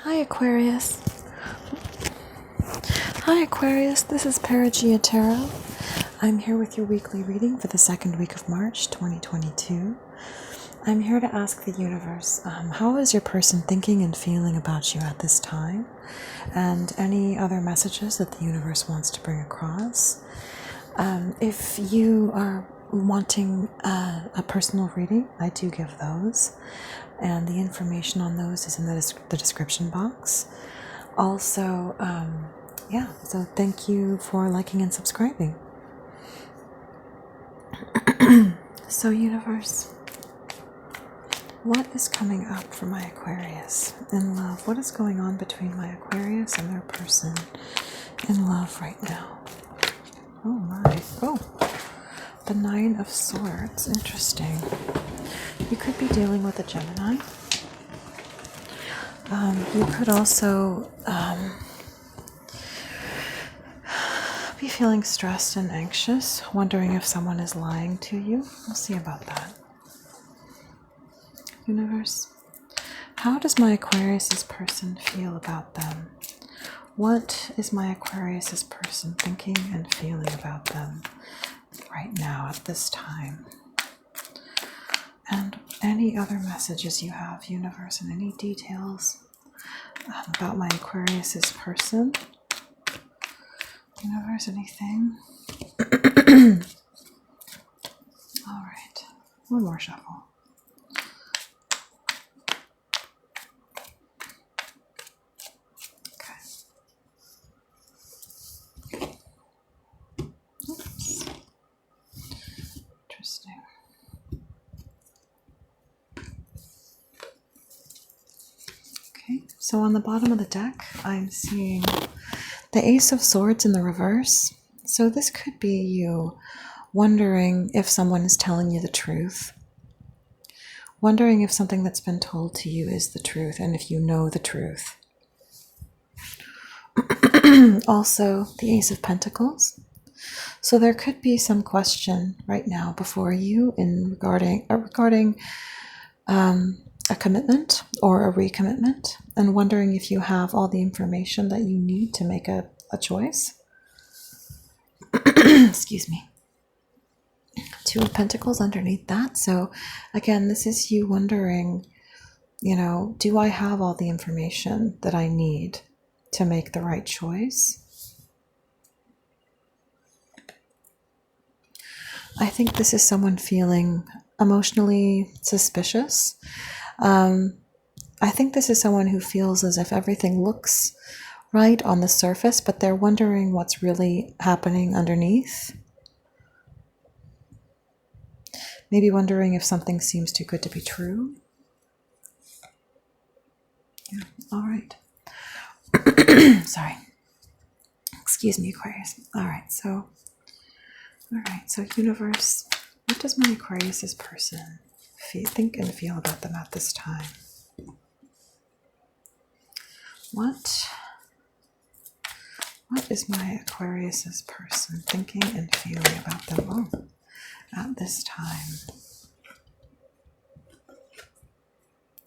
Hi Aquarius. Hi Aquarius, this is Perigaea Tarot. I'm here with your weekly reading for the second week of March 2022. I'm here to ask the universe, how is your person thinking and feeling about you at this time? And any other messages that the universe wants to bring across. If you are wanting a personal reading, I do give those. And the information on those is in the description box. Also, so thank you for liking and subscribing. So universe, what is coming up for my Aquarius in love? What is going on between my Aquarius and their person in love right now? Oh my, the Nine of Swords, interesting. You could be dealing with a Gemini. You could also be feeling stressed and anxious, wondering if someone is lying to you. We'll see about that. Universe, how does my Aquarius's person feel about them? What is my Aquarius's person thinking and feeling about them right now at this time? And any other messages you have, universe, and any details about my Aquarius's person. Universe, anything? All right, one more shuffle. Okay. Oops. Interesting. Okay, so on the bottom of the deck, I'm seeing the Ace of Swords in the reverse. So this could be you wondering if someone is telling you the truth. Wondering if something that's been told to you is the truth and if you know the truth. Also, the Ace of Pentacles. So there could be some question right now before you regarding a commitment or a recommitment, and wondering if you have all the information that you need to make a choice. Excuse me. Two of Pentacles underneath that. So again, this is you wondering, do I have all the information that I need to make the right choice? I think this is someone feeling emotionally suspicious. I think this is someone who feels as if everything looks right on the surface, but they're wondering what's really happening underneath. Maybe wondering if something seems too good to be true. Yeah, all right. Sorry. Excuse me, Aquarius. All right, so universe, what does my Aquarius's person think and feel about them at this time? What is my Aquarius's person thinking and feeling about them at this time?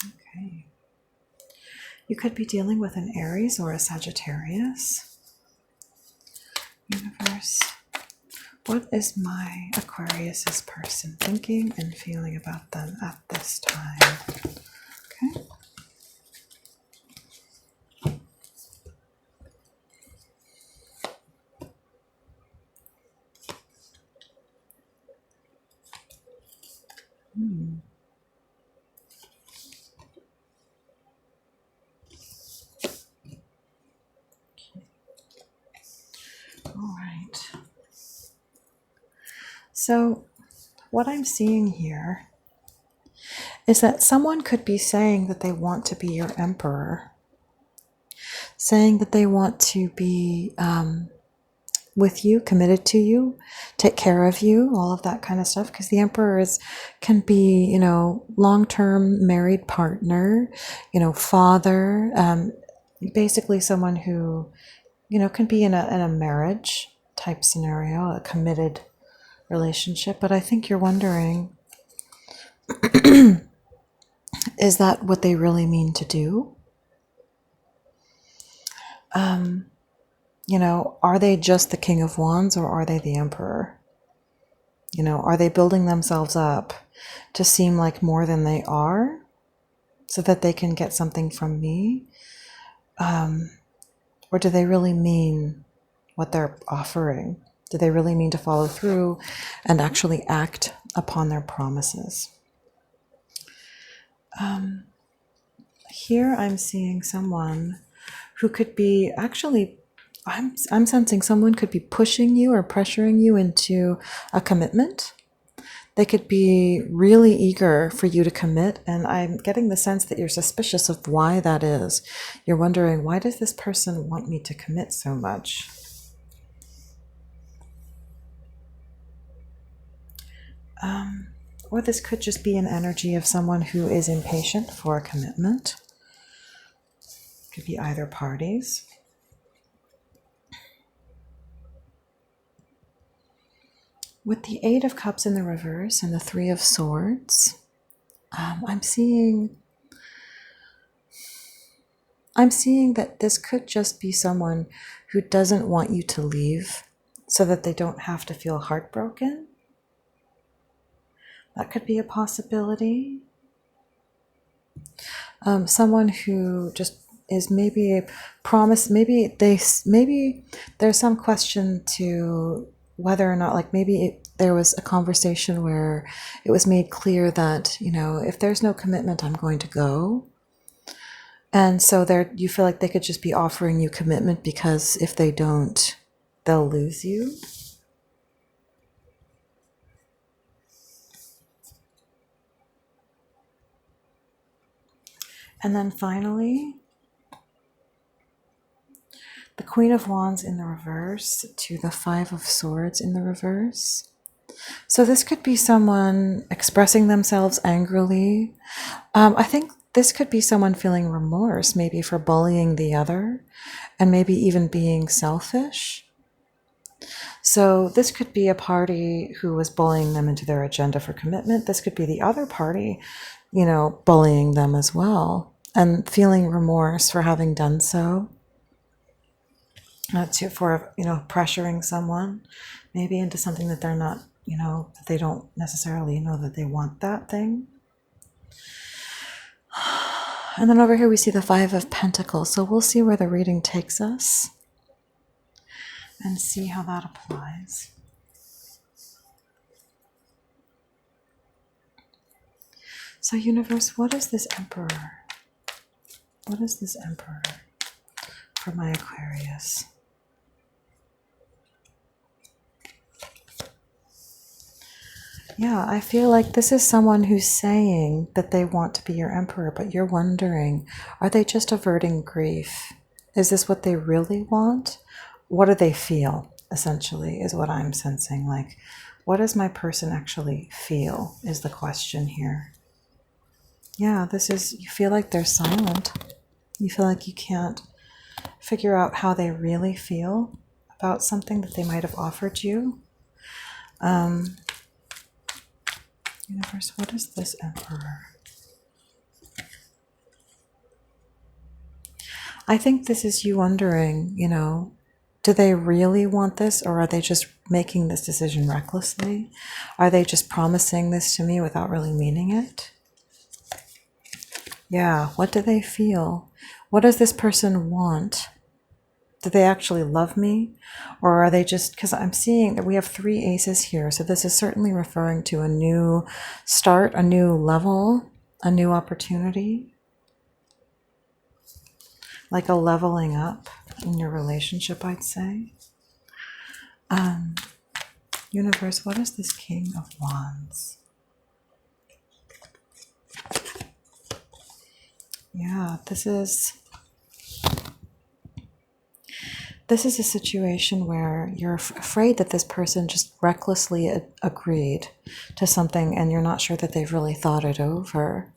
Okay. You could be dealing with an Aries or a Sagittarius. Universe, what is my Aquarius's person thinking and feeling about them at this time? Okay. All right. So what I'm seeing here is that someone could be saying that they want to be your emperor, saying that they want to be with you, committed to you, take care of you, all of that kind of stuff, because the emperor can be, long-term married partner, father, basically someone who, can be in a marriage type scenario, a committed relationship. But I think you're wondering, is that what they really mean to do? You know, are they just the King of Wands or are they the Emperor? You know, are they building themselves up to seem like more than they are so that they can get something from me? Or do they really mean what they're offering? Do they really mean to follow through and actually act upon their promises? Here I'm seeing someone who could be actually, I'm sensing someone could be pushing you or pressuring you into a commitment. They could be really eager for you to commit, and I'm getting the sense that you're suspicious of why that is. You're wondering, why does this person want me to commit so much? Or this could just be an energy of someone who is impatient for a commitment. Could be either parties. With the Eight of Cups in the reverse and the Three of Swords, I'm seeing that this could just be someone who doesn't want you to leave so that they don't have to feel heartbroken. That could be a possibility. Someone who just is maybe a promise, maybe there's some question to whether or not, like maybe there was a conversation where it was made clear that, you know, if there's no commitment, I'm going to go. And so you feel like they could just be offering you commitment because if they don't, they'll lose you. And then finally, the Queen of Wands in the reverse to the Five of Swords in the reverse. So this could be someone expressing themselves angrily. I think this could be someone feeling remorse, maybe for bullying the other, and maybe even being selfish. So this could be a party who was bullying them into their agenda for commitment. This could be the other party, you know, bullying them as well and feeling remorse for having done so. For, you know, pressuring someone maybe into something that they're not, you know, that they don't necessarily know that they want that thing. And then over here we see the Five of Pentacles. So we'll see where the reading takes us and see how that applies. So universe, what is this Emperor? What is this Emperor for my Aquarius? Yeah, I feel like this is someone who's saying that they want to be your Emperor, but you're wondering, are they just averting grief? Is this what they really want? What do they feel, essentially, is what I'm sensing. Like, what does my person actually feel is the question here. Yeah, you feel like they're silent. You feel like you can't figure out how they really feel about something that they might have offered you. Universe, what is this Emperor? I think this is you wondering, you know, do they really want this, or are they just making this decision recklessly? Are they just promising this to me without really meaning it? Yeah, what do they feel? What does this person want? Do they actually love me? Or are they just, because I'm seeing that we have three aces here, so this is certainly referring to a new start, a new level, a new opportunity. Like a leveling up in your relationship, I'd say. Universe, what is this King of Wands? Yeah, this is a situation where you're afraid that this person just recklessly agreed to something and you're not sure that they've really thought it over.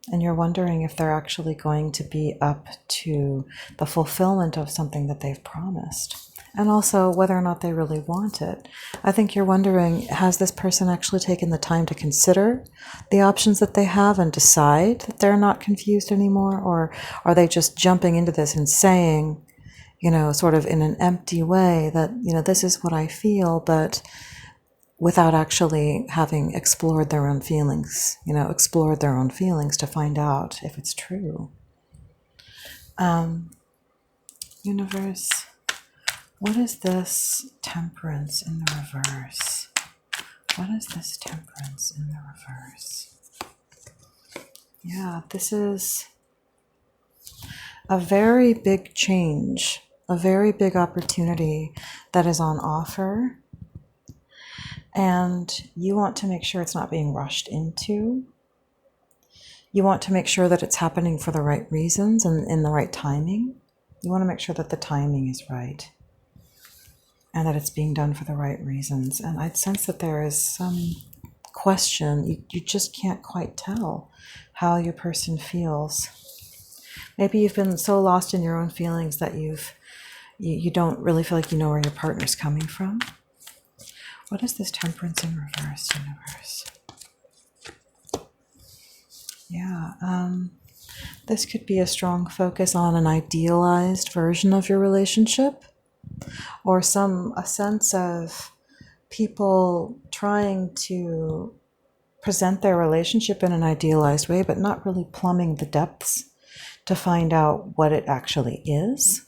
And you're wondering if they're actually going to be up to the fulfillment of something that they've promised. And also whether or not they really want it. I think you're wondering, has this person actually taken the time to consider the options that they have and decide that they're not confused anymore? Or are they just jumping into this and saying, sort of in an empty way that, this is what I feel, but without actually having explored their own feelings, to find out if it's true. Universe, what is this Temperance in the reverse? What is this Temperance in the reverse? Yeah, this is a very big change, a very big opportunity that is on offer. And you want to make sure it's not being rushed into. You want to make sure that it's happening for the right reasons and in the right timing. You want to make sure that the timing is right and that it's being done for the right reasons. And I'd sense that there is some question. You just can't quite tell how your person feels. Maybe you've been so lost in your own feelings that you don't really feel like you know where your partner's coming from. What is this Temperance in reverse, universe? Yeah, this could be a strong focus on an idealized version of your relationship, or a sense of people trying to present their relationship in an idealized way, but not really plumbing the depths to find out what it actually is,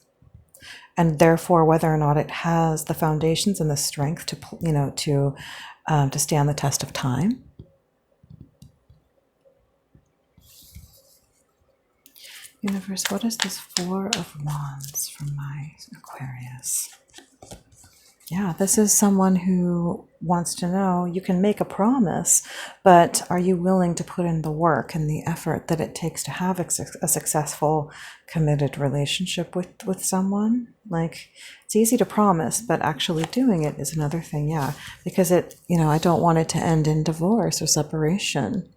and therefore whether or not it has the foundations and the strength to stand the test of time. Universe, what is this Four of Wands from my Aquarius? Yeah, this is someone who wants to know, you can make a promise, but are you willing to put in the work and the effort that it takes to have a successful, committed relationship with someone? Like, it's easy to promise, but actually doing it is another thing, yeah. Because I don't want it to end in divorce or separation.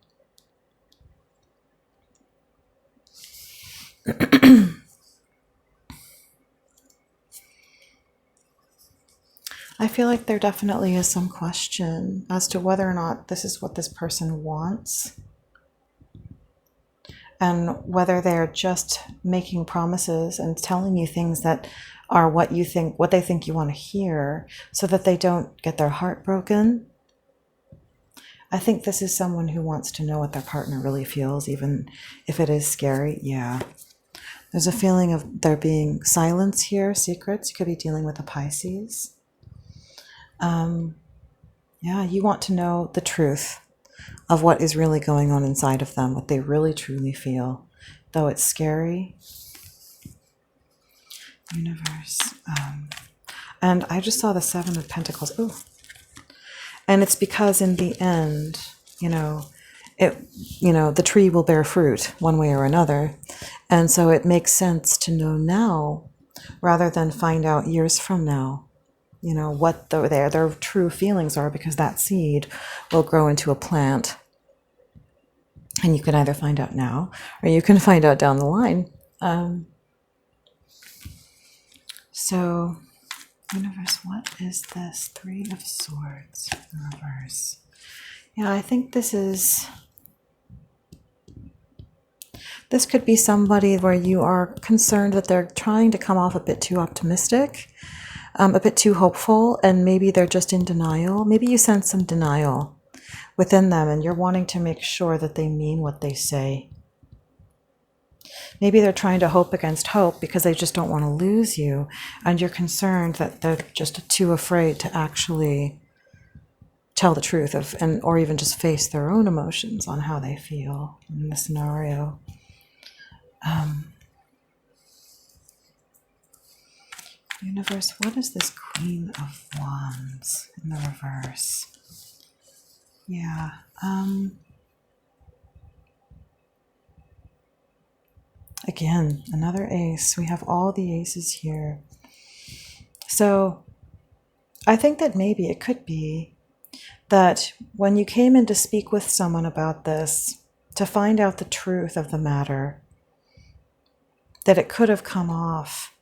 I feel like there definitely is some question as to whether or not this is what this person wants, and whether they're just making promises and telling you things that are what they think you want to hear, so that they don't get their heart broken. I think this is someone who wants to know what their partner really feels, even if it is scary. Yeah. There's a feeling of there being silence here, secrets. You could be dealing with a Pisces. Yeah, you want to know the truth of what is really going on inside of them, what they really truly feel, though it's scary. Universe. And I just saw the Seven of Pentacles. Ooh. And it's because in the end, the tree will bear fruit one way or another. And so it makes sense to know now rather than find out years from now, what their true feelings are, because that seed will grow into a plant. And you can either find out now or you can find out down the line. So, universe, what is this? Three of Swords in reverse. Yeah, I think this could be somebody where you are concerned that they're trying to come off a bit too optimistic, a bit too hopeful, and maybe they're just in denial. Maybe you sense some denial within them and you're wanting to make sure that they mean what they say. Maybe they're trying to hope against hope because they just don't want to lose you, and you're concerned that they're just too afraid to actually tell the truth or even just face their own emotions on how they feel in the scenario. Universe, what is this Queen of Wands in the reverse? Yeah. Again, another ace. We have all the aces here. So I think that maybe it could be that when you came in to speak with someone about this, to find out the truth of the matter, that it could have come off,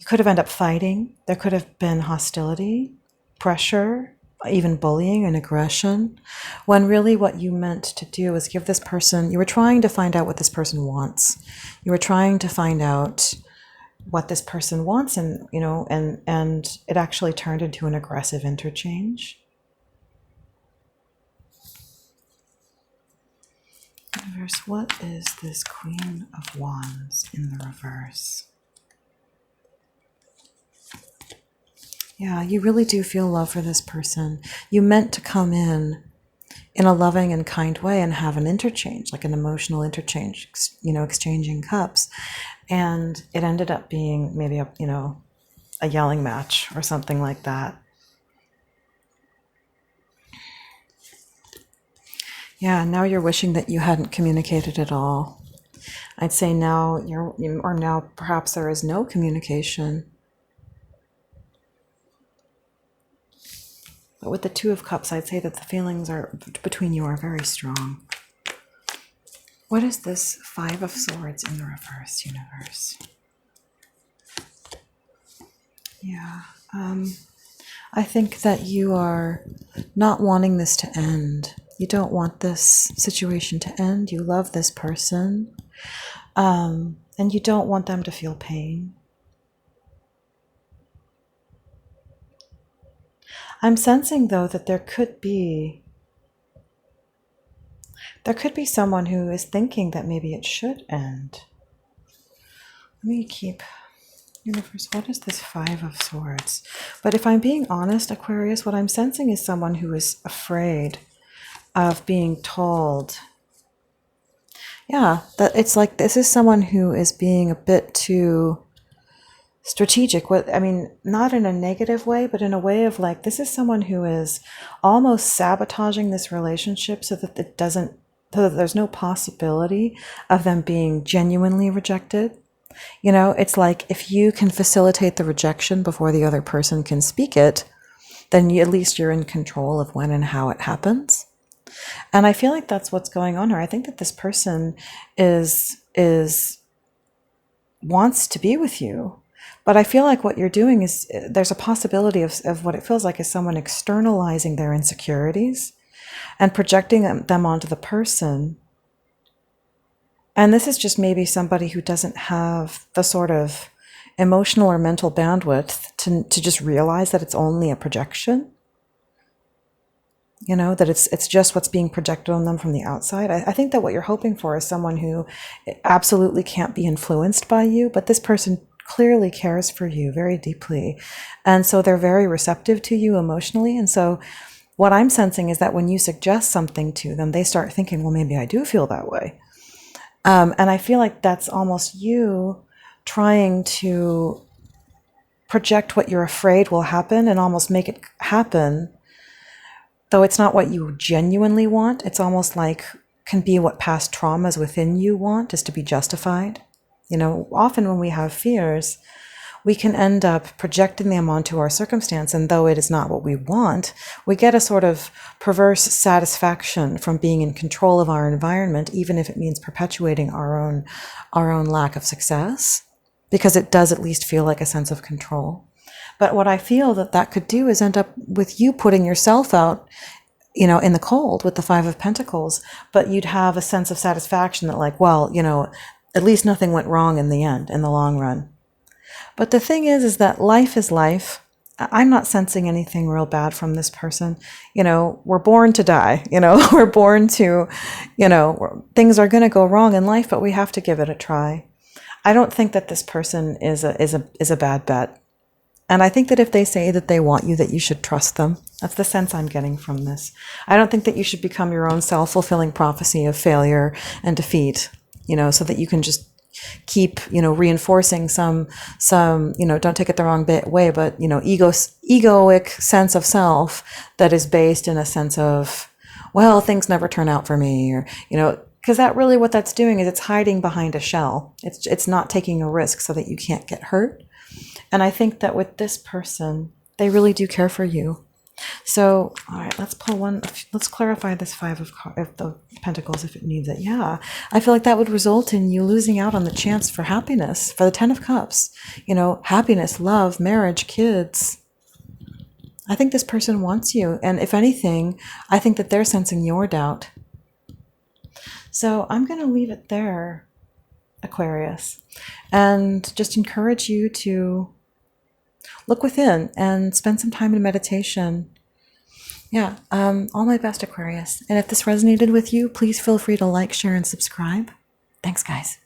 You could have ended up fighting. There could have been hostility, pressure, even bullying and aggression, when really what you meant to do is give this person, you were trying to find out what this person wants. You were trying to find out what this person wants, and and it actually turned into an aggressive interchange. Universe, what is this Queen of Wands in the reverse? Yeah, you really do feel love for this person. You meant to come in a loving and kind way and have an interchange, like an emotional interchange, exchanging cups. And it ended up being maybe a yelling match or something like that. Yeah, now you're wishing that you hadn't communicated at all. I'd say now now perhaps there is no communication. But with the Two of Cups, I'd say that the feelings between you are very strong. What is this Five of Swords in the reverse, universe? Yeah, I think that you are not wanting this to end. You don't want this situation to end. You love this person, and you don't want them to feel pain. I'm sensing, though, that there could be someone who is thinking that maybe it should end. Let me keep, universe, what is this Five of Swords? But if I'm being honest, Aquarius, what I'm sensing is someone who is afraid of being told. Yeah, that it's like this is someone who is being a bit too strategic. Not in a negative way, but in a way of like, this is someone who is almost sabotaging this relationship so that so that there's no possibility of them being genuinely rejected. It's like if you can facilitate the rejection before the other person can speak it, then at least you're in control of when and how it happens. And I feel like that's what's going on here. I think that this person wants to be with you. But I feel like what you're doing is, there's a possibility of what it feels like is someone externalizing their insecurities and projecting them onto the person. And this is just maybe somebody who doesn't have the sort of emotional or mental bandwidth to just realize that it's only a projection. That it's just what's being projected on them from the outside. I think that what you're hoping for is someone who absolutely can't be influenced by you, but this person clearly cares for you very deeply. And so they're very receptive to you emotionally. And so what I'm sensing is that when you suggest something to them, they start thinking, well, maybe I do feel that way. And I feel like that's almost you trying to project what you're afraid will happen and almost make it happen, though it's not what you genuinely want. It's almost like can be what past traumas within you want, is to be justified. Often when we have fears, we can end up projecting them onto our circumstance, and though it is not what we want, we get a sort of perverse satisfaction from being in control of our environment, even if it means perpetuating our own lack of success, because it does at least feel like a sense of control. But what I feel that could do is end up with you putting yourself out, in the cold with the Five of Pentacles, but you'd have a sense of satisfaction that like, well, at least nothing went wrong in the end, in the long run. But the thing is that life is life. I'm not sensing anything real bad from this person. We're born to die, we're born to, things are going to go wrong in life, but we have to give it a try. I don't think that this person is a bad bet. And I think that if they say that they want you, that you should trust them. That's the sense I'm getting from this. I don't think that you should become your own self-fulfilling prophecy of failure and defeat, so that you can just keep, reinforcing some, don't take it the wrong way, but, egoic sense of self that is based in a sense of, well, things never turn out for me, or, because that really what that's doing is it's hiding behind a shell. It's not taking a risk so that you can't get hurt. And I think that with this person, they really do care for you. So, all right, let's pull one. Let's clarify this of the Pentacles if it needs it. Yeah, I feel like that would result in you losing out on the chance for happiness. For the Ten of Cups, you know, happiness, love, marriage, kids. I think this person wants you. And if anything, I think that they're sensing your doubt. So I'm going to leave it there, Aquarius, and just encourage you to look within and spend some time in meditation. Yeah, all my best, Aquarius. And if this resonated with you, please feel free to like, share, and subscribe. Thanks, guys.